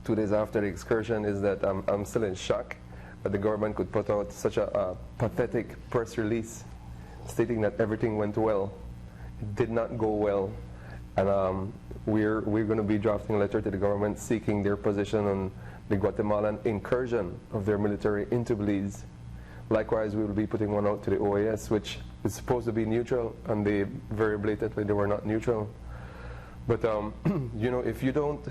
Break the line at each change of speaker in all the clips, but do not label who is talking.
2 days after the excursion is that I'm still in shock that the government could put out such a pathetic press release stating that everything went well. It did not go well, and we're going to be drafting a letter to the government seeking their position on the Guatemalan incursion of their military into Belize. Likewise, we will be putting one out to the OAS, which is supposed to be neutral, and they very blatantly they were not neutral. But you know, if you don't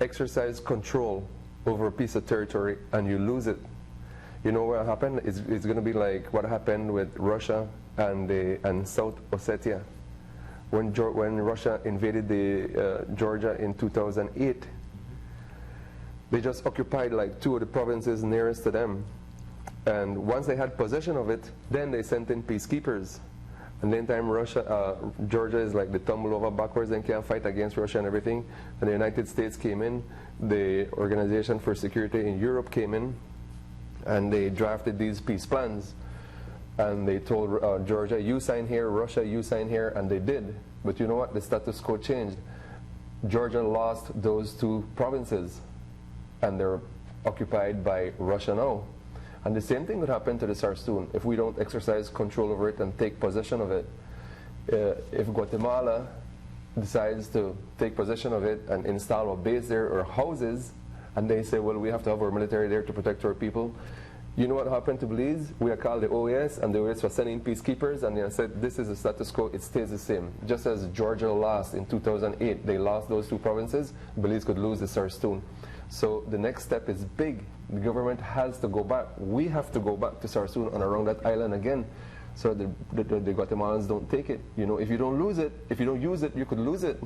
exercise control over a piece of territory and you lose it, you know what happened? It's going to be like what happened with Russia and South Ossetia. When Russia invaded Georgia in 2008, they just occupied like 2 of the provinces nearest to them. And once they had possession of it, then they sent in peacekeepers. And then time Georgia is like the tumble over backwards and can't fight against Russia and everything. And the United States came in, the Organization for Security in Europe came in, and they drafted these peace plans. And they told Georgia, you sign here, Russia, you sign here, and they did. But you know what? The status quo changed. Georgia lost those 2 provinces, and they're occupied by Russia now. And the same thing would happen to the Sarstoon if we don't exercise control over it and take possession of it. If Guatemala decides to take possession of it and install a base there or houses, and they say, well, we have to have our military there to protect our people, you know what happened to Belize? We are called the OAS, and the OAS was sending peacekeepers, and they said, this is the status quo, it stays the same. Just as Georgia lost in 2008, they lost those 2 provinces, Belize could lose the Sarstoon. So the next step is big. The government has to go back. We have to go back to Sarstoon and around that island again, so the Guatemalans don't take it. You know, if you don't lose it, if you don't use it, you could lose it.